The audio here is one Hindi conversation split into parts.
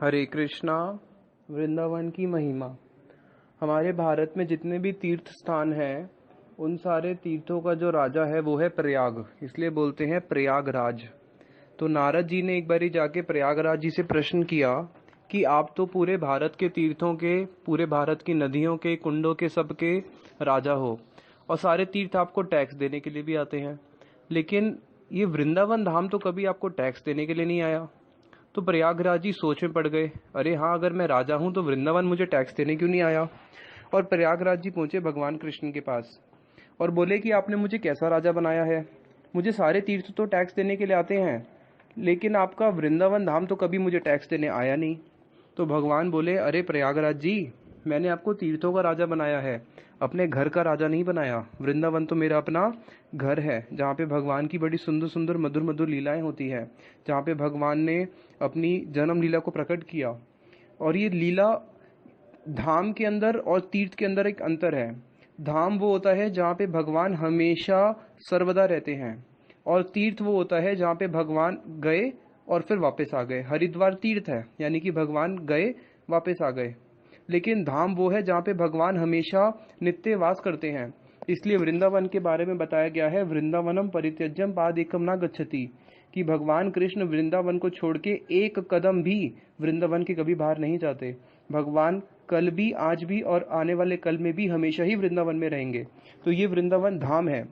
हरे कृष्णा। वृंदावन की महिमा। हमारे भारत में जितने भी तीर्थ स्थान हैं उन सारे तीर्थों का जो राजा है वो है प्रयाग, इसलिए बोलते हैं प्रयागराज। तो नारद जी ने एक बारी जाके प्रयागराज जी से प्रश्न किया कि आप तो पूरे भारत के तीर्थों के, पूरे भारत की नदियों के, कुंडों के, सबके राजा हो और सारे तीर्थ आपको टैक्स देने के लिए भी आते हैं, लेकिन ये वृंदावन धाम तो कभी आपको टैक्स देने के लिए नहीं आया। तो प्रयागराज जी सोच में पड़ गए, अरे हाँ, अगर मैं राजा हूं तो वृंदावन मुझे टैक्स देने क्यों नहीं आया। और प्रयागराज जी पहुंचे भगवान कृष्ण के पास और बोले कि आपने मुझे कैसा राजा बनाया है, मुझे सारे तीर्थ तो टैक्स देने के लिए आते हैं, लेकिन आपका वृंदावन धाम तो कभी मुझे टैक्स देने आया नहीं। तो भगवान बोले, अरे प्रयागराज जी, मैंने आपको तीर्थों का राजा बनाया है, अपने घर का राजा नहीं बनाया। वृंदावन तो मेरा अपना घर है, जहाँ पे भगवान की बड़ी सुंदर सुंदर मधुर मधुर लीलाएं होती है, जहाँ पे भगवान ने अपनी जन्म लीला को प्रकट किया। और ये लीला धाम के अंदर और तीर्थ के अंदर एक अंतर है। धाम वो होता है जहाँ पे भगवान हमेशा सर्वदा रहते हैं, और तीर्थ वो होता है जहाँ पे भगवान गए और फिर वापस आ गए। हरिद्वार तीर्थ है, यानी कि भगवान गए वापस आ गए, लेकिन धाम वो है जहाँ पे भगवान हमेशा नित्य वास करते हैं। इसलिए वृंदावन के बारे में बताया गया है, वृंदावनम परित्यज्यम पादेकम न गच्छति, कि भगवान कृष्ण वृंदावन को छोड़ के एक कदम भी वृंदावन के कभी बाहर नहीं जाते। भगवान कल भी, आज भी और आने वाले कल में भी हमेशा ही वृंदावन में रहेंगे। तो ये वृंदावन धाम है।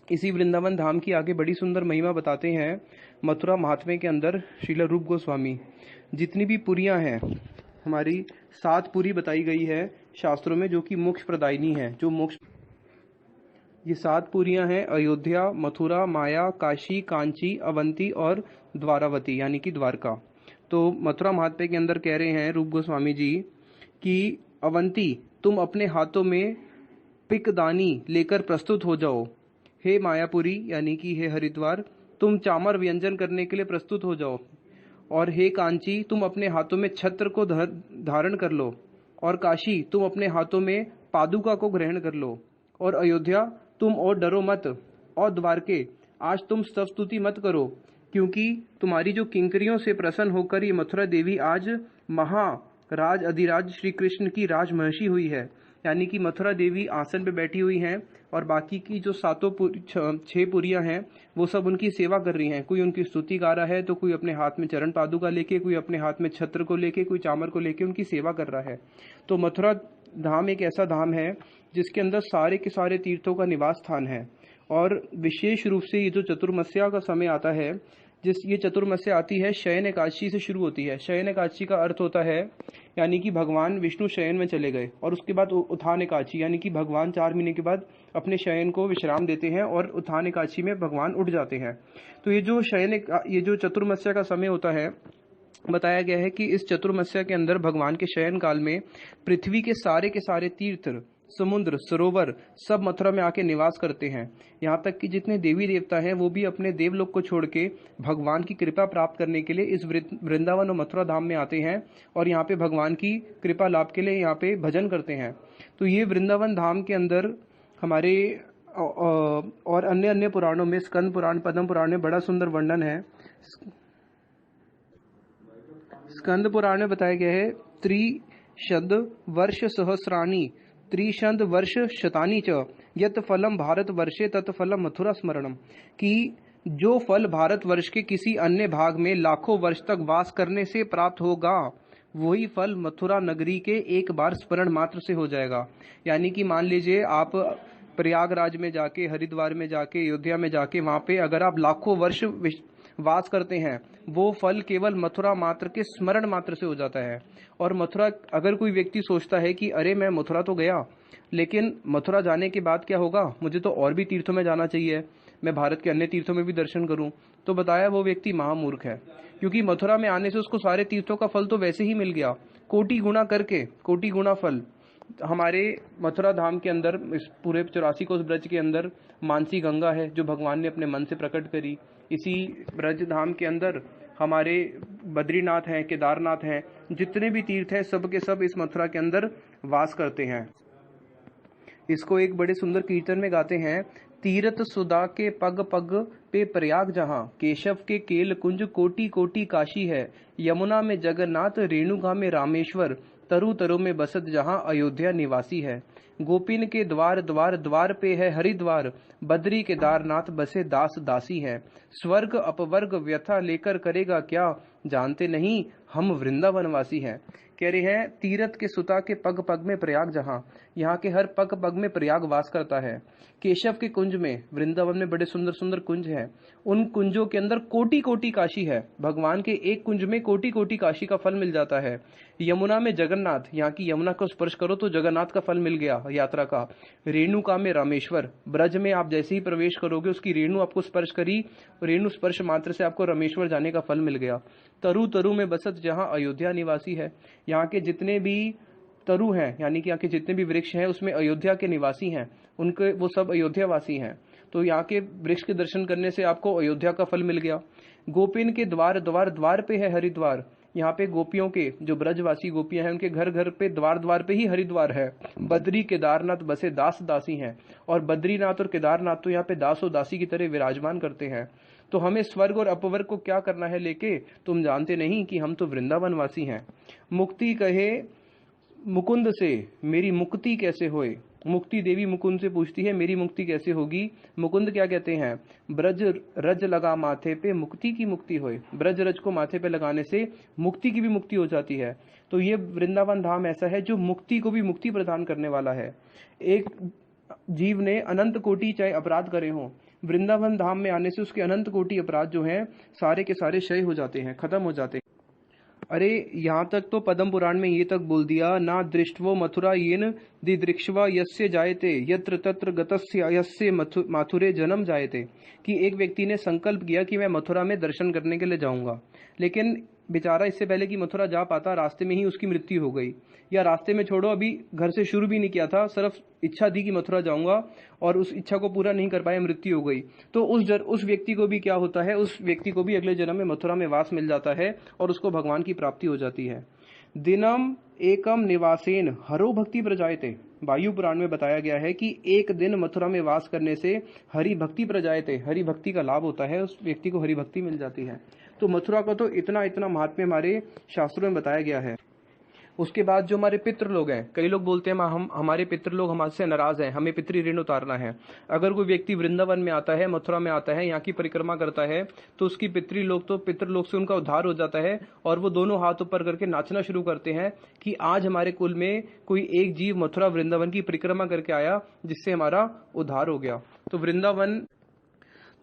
इसी वृंदावन धाम की आगे बड़ी सुंदर महिमा बताते हैं मथुरा महात्म्य के अंदर श्रील रूप गोस्वामी। जितनी भी पुरियां हैं, हमारी 7 पुरी बताई गई है शास्त्रों में, जो कि मोक्ष प्रदायिनी है, जो मोक्ष। ये 7 पुरियां हैं अयोध्या, मथुरा, माया, काशी, कांची, अवंती और द्वारावती, यानी कि द्वारका। तो मथुरा महात्म्य के अंदर कह रहे हैं रूप गोस्वामी जी कि अवंती, तुम अपने हाथों में पिकदानी लेकर प्रस्तुत हो जाओ। हे मायापुरी, यानी कि हे हरिद्वार, तुम चामर व्यंजन करने के लिए प्रस्तुत हो जाओ। और हे कांची, तुम अपने हाथों में छत्र को धारण कर लो। और काशी, तुम अपने हाथों में पादुका को ग्रहण कर लो। और अयोध्या, तुम और डरो मत। और द्वारके, आज तुम स्तव स्तुति मत करो, क्योंकि तुम्हारी जो किंकरियों से प्रसन्न होकर ये मथुरा देवी आज महाराज अधिराज श्री कृष्ण की राजमहिषी हुई है। यानी कि मथुरा देवी आसन पे बैठी हुई हैं और बाकी की जो 6 पुरियां हैं वो सब उनकी सेवा कर रही हैं। कोई उनकी स्तुति गा रहा है, तो कोई अपने हाथ में चरण पादुका लेके, कोई अपने हाथ में छत्र को लेके, कोई चामर को लेके उनकी सेवा कर रहा है। तो मथुरा धाम एक ऐसा धाम है जिसके अंदर सारे के सारे तीर्थों का निवास स्थान है। और विशेष रूप से ये जो चतुर्मस्या का समय आता है, ये चतुर्मस्या आती है शयन एकादशी से शुरू होती है। शयन एकादशी का अर्थ होता है, यानी कि भगवान विष्णु शयन में चले गए, और उसके बाद उत्थान एकादशी, यानी कि भगवान 4 महीने के बाद अपने शयन को विश्राम देते हैं और उत्थान एकादशी में भगवान उठ जाते हैं। तो ये जो चतुर्मस्या का समय होता है, बताया गया है कि इस चतुर्मस्या के अंदर भगवान के शयन काल में पृथ्वी के सारे तीर्थ, समुद्र, सरोवर सब मथुरा में आके निवास करते हैं। यहाँ तक कि जितने देवी देवता हैं वो भी अपने देवलोक को छोड़ के भगवान की कृपा प्राप्त करने के लिए इस वृंदावन और मथुरा धाम में आते हैं और यहाँ पे भगवान की कृपा लाभ के लिए यहाँ पे भजन करते हैं। तो ये वृंदावन धाम के अंदर हमारे और अन्य अन्य पुराणों में, स्कंद पुराण, पद्म पुराण में बड़ा सुंदर वर्णन है। स्कंद पुराण में बताया गया है, त्रिशद वर्ष सहस्राणी त्रिशद वर्ष शतानी च यत फलम भारत वर्षे तत् फलम मथुरा स्मरणम, कि जो फल भारत वर्ष के किसी अन्य भाग में लाखों वर्ष तक वास करने से प्राप्त होगा, वही फल मथुरा नगरी के एक बार स्मरण मात्र से हो जाएगा। यानी कि मान लीजिए आप प्रयागराज में जाके, हरिद्वार में जाके, अयोध्या में जाके, वहां पे अगर आप लाखों वर्ष वास करते हैं, वो फल केवल मथुरा मात्र के स्मरण मात्र से हो जाता है। और मथुरा, अगर कोई व्यक्ति सोचता है कि अरे मैं मथुरा तो गया, लेकिन मथुरा जाने के बाद क्या होगा, मुझे तो और भी तीर्थों में जाना चाहिए, मैं भारत के अन्य तीर्थों में भी दर्शन करूं, तो बताया वो व्यक्ति महामूर्ख है। क्योंकि मथुरा में आने से उसको सारे तीर्थों का फल तो वैसे ही मिल गया, कोटि गुना करके, कोटि गुना फल। हमारे मथुरा धाम के अंदर, इस पूरे 84 कोस ब्रज के अंदर मानसी गंगा है, जो भगवान ने अपने मन से प्रकट करी। इसी ब्रज धाम के अंदर हमारे बद्रीनाथ हैं, केदारनाथ हैं, जितने भी तीर्थ हैं सब के सब इस मथुरा के अंदर वास करते हैं। इसको एक बड़े सुंदर कीर्तन में गाते हैं, तीरथ सुधा के पग पग पे प्रयाग जहाँ, केशव के केल कुंज कोटि कोटि काशी है। यमुना में जगन्नाथ, रेणुका में रामेश्वर, तरु तरु में बसत जहाँ अयोध्या निवासी है। गोपिन के द्वार द्वार द्वार पे है हरिद्वार, बद्री केदारनाथ बसे दास दासी है। स्वर्ग अपवर्ग व्यथा लेकर करेगा क्या, जानते नहीं हम वृंदावनवासी हैं। कह रहे हैं तीरथ के सुता के पग पग में प्रयाग जहाँ, यहाँ के हर पग पग में प्रयाग वास करता है। केशव के कुंज में, वृंदावन में बड़े सुंदर सुंदर कुंज हैं, उन कुंजों के अंदर कोटि कोटि काशी है। भगवान के एक कुंज में कोटि कोटि काशी का फल मिल जाता है। यमुना में जगन्नाथ, यहाँ की यमुना को स्पर्श करो तो जगन्नाथ का फल मिल गया यात्रा का। रेणुका में रामेश्वर, ब्रज में आप जैसे ही प्रवेश करोगे उसकी रेणु आपको स्पर्श करी, रेणु स्पर्श मात्र से आपको रामेश्वर जाने का फल मिल गया। तरु तरु में बसत जहाँ अयोध्या निवासी है, यहाँ के जितने भी तरु हैं यानी कि यहाँ के जितने भी वृक्ष हैं उसमें अयोध्या के निवासी हैं, उनके वो सब अयोध्या वासी हैं। तो यहाँ के वृक्ष के दर्शन करने से आपको अयोध्या का फल मिल गया। गोपिन के द्वार द्वार द्वार पे है हरिद्वार, यहाँ पे गोपियों के जो ब्रजवासी गोपियां हैं उनके घर घर पे द्वार द्वार पे ही हरिद्वार है। बद्री केदारनाथ बसे दास दासी हैं, और बद्रीनाथ और केदारनाथ तो यहाँ पे दास और दासी की तरह विराजमान करते हैं। तो हमें स्वर्ग और अपवर्ग को क्या करना है लेके, तुम जानते नहीं कि हम तो वृंदावनवासी हैं। मुक्ति कहे मुकुंद से मेरी मुक्ति कैसे होए, मुक्ति देवी मुकुंद से पूछती है मेरी मुक्ति कैसे होगी। मुकुंद क्या कहते हैं, ब्रज रज लगा माथे पे मुक्ति की मुक्ति होए, ब्रज रज को माथे पे लगाने से मुक्ति की भी मुक्ति हो जाती है। तो ये वृंदावन धाम ऐसा है जो मुक्ति को भी मुक्ति प्रदान करने वाला है। एक जीव ने अनंत कोटि चाहे अपराध करे हों, वृंदावन धाम में आने से उसके अनंत कोटि अपराध जो हैं सारे के सारे क्षय हो जाते हैं, खत्म हो जाते हैं। अरे यहाँ तक तो पद्म पुराण में ये तक बोल दिया, ना दृष्टवो मथुरा येन दिदृक्षवा यस्य जायते यत्र तत्र गतस्य यस्य माथुरे जन्म जायते, कि एक व्यक्ति ने संकल्प किया कि मैं मथुरा में दर्शन करने के लिए जाऊंगा, लेकिन बेचारा इससे पहले कि मथुरा जा पाता रास्ते में ही उसकी मृत्यु हो गई। या रास्ते में छोड़ो, अभी घर से शुरू भी नहीं किया था, सिर्फ इच्छा थी कि मथुरा जाऊंगा और उस इच्छा को पूरा नहीं कर पाया, मृत्यु हो गई। तो उस व्यक्ति को भी क्या होता है, उस व्यक्ति को भी अगले जन्म में मथुरा में वास मिल जाता है और उसको भगवान की प्राप्ति हो जाती है। दिनम एकम निवासेन हरो भक्ति प्रजायते, वायु पुराण में बताया गया है कि एक दिन मथुरा में वास करने से हरि भक्ति प्रजायते, हरि भक्ति का लाभ होता है, उस व्यक्ति को हरि भक्ति मिल जाती है। तो मथुरा का तो इतना इतना महात्म्य हमारे शास्त्रों में बताया गया है। उसके बाद जो हमारे पितृ लोग हैं, कई लोग बोलते हैं हमारे पितृ लोग हमसे नाराज हैं, हमें पितृ ऋण उतारना है। अगर कोई व्यक्ति वृंदावन में आता है, मथुरा में आता है, यहाँ की परिक्रमा करता है, तो उसकी पितृ लोग से उनका उद्धार हो जाता है और वो दोनों हाथ ऊपर करके नाचना शुरू करते हैं कि आज हमारे कुल में कोई एक जीव मथुरा वृंदावन की परिक्रमा करके आया जिससे हमारा उद्धार हो गया। तो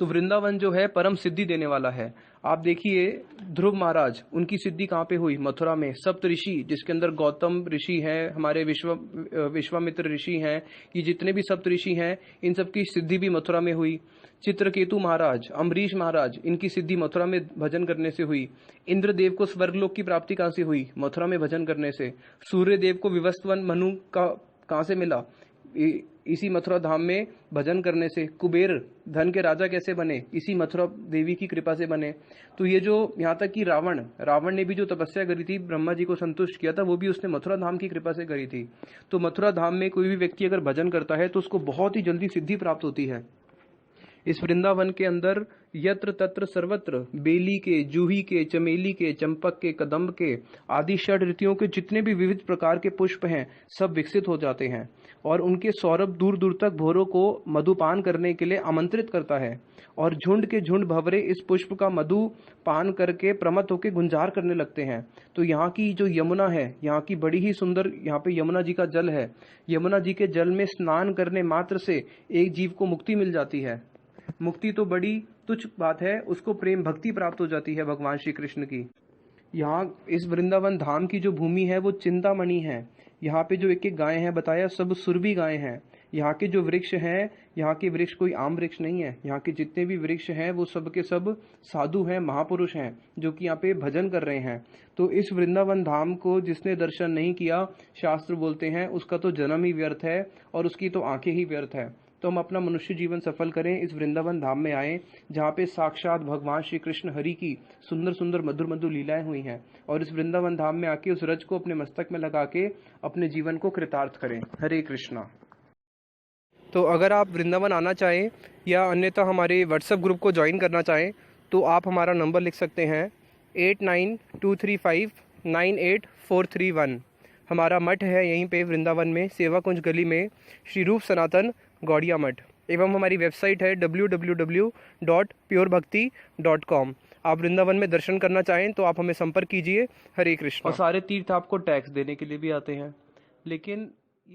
वृंदावन जो है परम सिद्धि देने वाला है। आप देखिए ध्रुव महाराज, उनकी सिद्धि कहाँ पे हुई, मथुरा में। सप्त ऋषि, जिसके अंदर गौतम ऋषि हैं, हमारे विश्वामित्र ऋषि हैं, ये जितने भी सप्त ऋषि हैं इन सब की सिद्धि भी मथुरा में हुई। चित्रकेतु महाराज, अम्बरीश महाराज, इनकी सिद्धि मथुरा में भजन करने से हुई। इंद्रदेव को स्वर्गलोक की प्राप्ति कहाँ से हुई, मथुरा में भजन करने से। सूर्यदेव को विवस्वन मनु का कहाँ से मिला, इसी मथुरा धाम में भजन करने से। कुबेर धन के राजा कैसे बने, इसी मथुरा देवी की कृपा से बने। तो ये जो यहाँ तक कि रावण ने भी जो तपस्या करी थी, ब्रह्मा जी को संतुष्ट किया था, वो भी उसने मथुरा धाम की कृपा से करी थी। तो मथुरा धाम में कोई भी व्यक्ति अगर भजन करता है तो उसको बहुत ही जल्दी सिद्धि प्राप्त होती है। इस वृंदावन के अंदर यत्र तत्र सर्वत्र बेली के, जूही के, चमेली के, चंपक के, कदम्ब के आदि षड ऋतुओं के जितने भी विविध प्रकार के पुष्प हैं सब विकसित हो जाते हैं और उनके सौरभ दूर दूर तक भौरों को मधुपान करने के लिए आमंत्रित करता है और झुंड के झुंड भंवरे इस पुष्प का मधु पान करके प्रमत्त होकर गुंजार करने लगते हैं। तो यहाँ की जो यमुना है, यहाँ की बड़ी ही सुंदर, यहाँ पे यमुना जी का जल है। यमुना जी के जल में स्नान करने मात्र से एक जीव को मुक्ति मिल जाती है। मुक्ति तो बड़ी तुच्छ बात है, उसको प्रेम भक्ति प्राप्त हो जाती है भगवान श्री कृष्ण की। यहाँ इस वृंदावन धाम की जो भूमि है वो चिंतामणि है। यहाँ पे जो एक एक गाय हैं बताया सब सुरभि गाय हैं। यहाँ के जो वृक्ष हैं, यहाँ के वृक्ष कोई आम वृक्ष नहीं है। यहाँ के जितने भी वृक्ष हैं वो सब के सब साधु हैं, महापुरुष हैं जो कि यहाँ पे भजन कर रहे हैं। तो इस वृंदावन धाम को जिसने दर्शन नहीं किया, शास्त्र बोलते हैं उसका तो जन्म ही व्यर्थ है और उसकी तो आंखें ही व्यर्थ है। तो हम अपना मनुष्य जीवन सफल करें, इस वृंदावन धाम में आए जहाँ पे साक्षात भगवान श्री कृष्ण हरि की सुंदर सुंदर मधुर मधुर लीलाएं हुई हैं, और इस वृंदावन धाम में आके उस रज को अपने मस्तक में लगा के अपने जीवन को कृतार्थ करें। हरे कृष्णा। तो अगर आप वृंदावन आना चाहें या अन्यथा हमारे व्हाट्सएप ग्रुप को ज्वाइन करना चाहें तो आप हमारा नंबर लिख सकते हैं 8923598431। हमारा मठ है यहीं पे वृंदावन में, सेवा कुंज गली में, श्री रूप सनातन गौड़िया मठ। एवं हमारी वेबसाइट है www.purebhakti.com। आप वृंदावन में दर्शन करना चाहें तो आप हमें संपर्क कीजिए। हरे कृष्ण। और सारे तीर्थ आपको टैक्स देने के लिए भी आते हैं, लेकिन